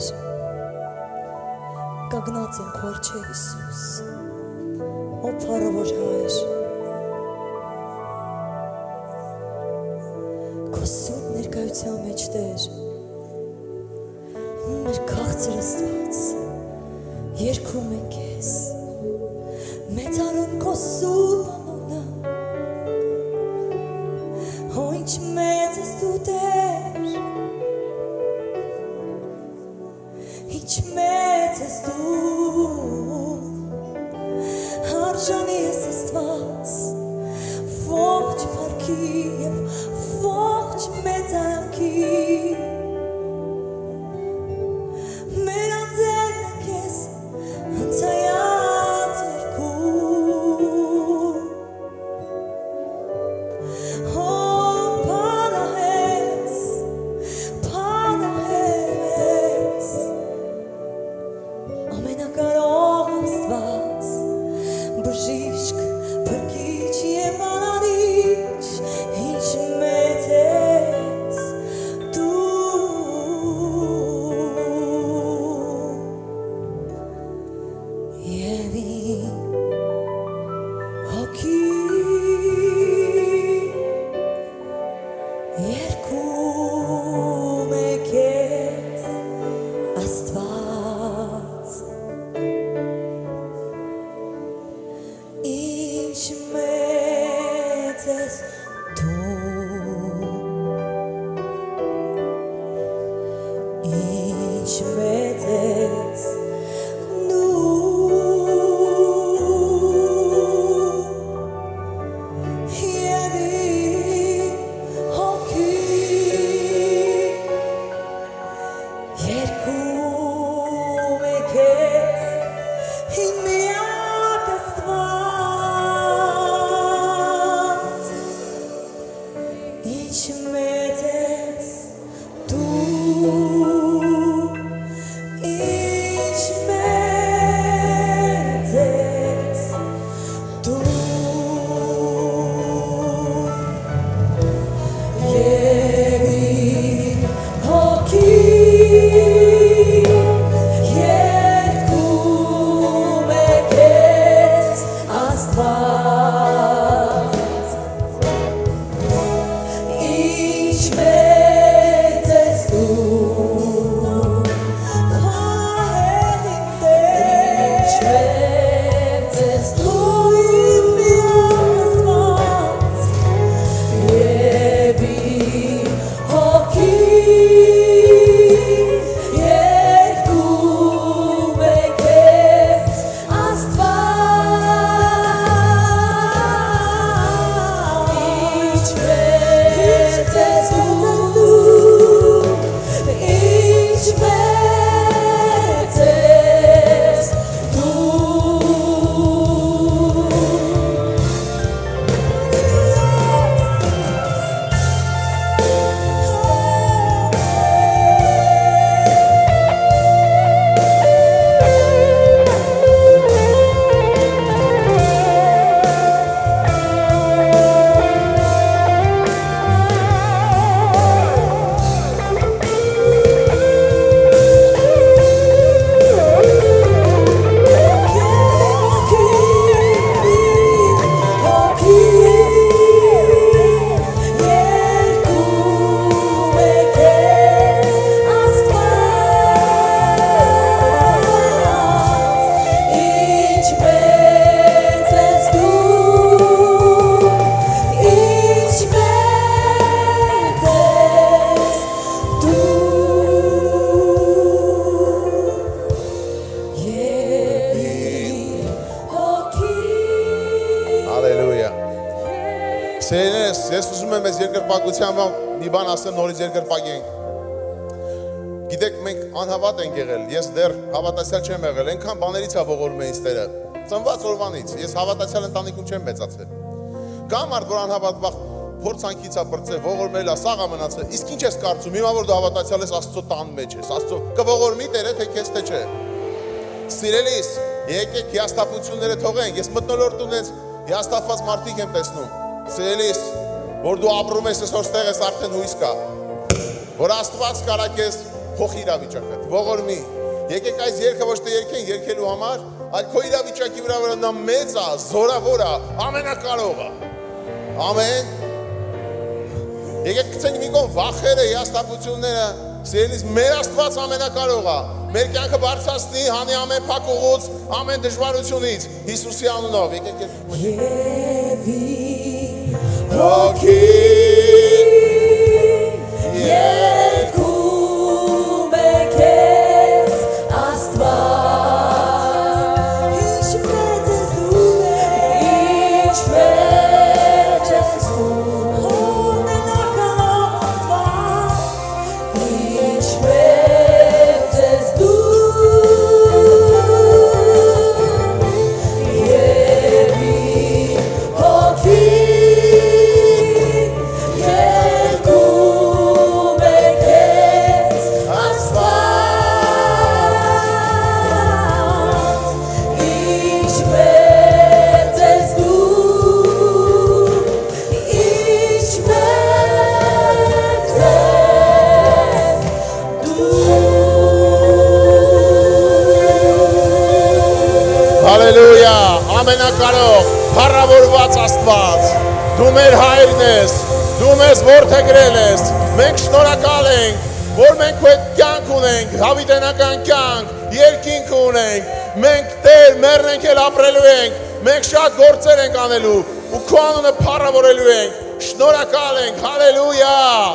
Տեր, կանգնած ենք քո առջև Հիսուս, ո փառավոր Հայր, քո սուրբ ներկայության մեջ Տեր, մեր քաղցր Աստված, երգում ենք քեզ, մեծարում քո սուրբ անունը, ո ինչ մեծ ես դու Տեր, ինչ մեծ ես դու, արժանի ես Աստված, ողջ փառքի և ողջ մեծարքի, մեր անձերն են քեզ անցայած երգում, ամենակարող Աստված, բժիշկ, փրկիչ և անանիչ, ինչ մեծ ես դու, և իմ հոգի երգում է քեզ Աստված, ինչ մեծ ես դու, ինչ մեծ ես և իմ հոգի երգում է քեզ իմ միակ Աստված, ինչ մեծ ես դու, ինչ մեծ ես դու, և իմ հոգի երգում է քեզ Աստված, ինչ մեծ ես դու, Հայր իմ Տեր, ինչ մեծ ես դու, իմ միակ Աստված, և իմ հոգի երգում է քեզ Աստված, ինչ մեծ ես դու, ինչ մեծ ես Հալելույա։ Սերես, ես ուզում եմ ես երկրպագությամբ մի բան ասեմ, նորից երկրպագենք։ Գիտեք, մենք անհավատ ենք եղել, ես դեռ հավատացյալ չեմ եղել, այնքան բաներից է ողորում է ինձ Տերը, ծնված օրվանից, ես հավատացյալ ընտանիքում չեմ մեծացել։ Կա մարդ, որ անհավատ վաղ փորձանքից է բրծել, ողորմել է, սաղ է մնացել, իսկ ինչ ես կարծում, հիմա որ դու հավատացյալ ես Աստծո տան մեջ ես, Աստծո կողորմի Տերը, թե քեզ թե չէ։ Սիրելիս, եկեք հիասթափությունները թողենք, ես մթնոլորտ ունես հիասթափված մարդիկ եմ տեսնում։ Սիրելիս, որ դու ապրում ես այսօր ստեղ ես արդեն հույս կա, որ Աստված կարա քեզ փոխի իրավիճակը, ողորմի։ Եկեք այս երգը ոչ թե երգեն երգելու համար, այլ քո իրավիճակի վրա որ նա մեծ է, զորավոր է, ամենակարող է։ Ամեն։ Եկեք գցենք մի կողմ վախերը, հիասթափությունները, սիրելիս մեր Աստված ամենակարող է։ Մեր կյանքը բարձրացնի, հանի ամեն փակուղուց, ամեն դժվարությունից, Հիսուսի անունով։ Եկեք Հոգի երկում է քեզ Աստված Ինչ մեծ ես դու Ինչ մեծ ես դու Ամենակարող Աստված Ինչ մեծ ես դու Հալելույա, ամենակարող, փառավորված Աստված, դու մեր հայրն ես, դու մեզ որդեգրել ես, մենք շնորհակալ ենք, որ մենք քո հետ կյանք ունենք, հավիտենական կյանք, երկինք ունենք, մենք Տեր մեռն ենք էլ ապրելու ենք, մենք շատ գործեր ենք անելու ու քո անունը փառավորելու ենք, շնորհակալ ենք, հալելույա։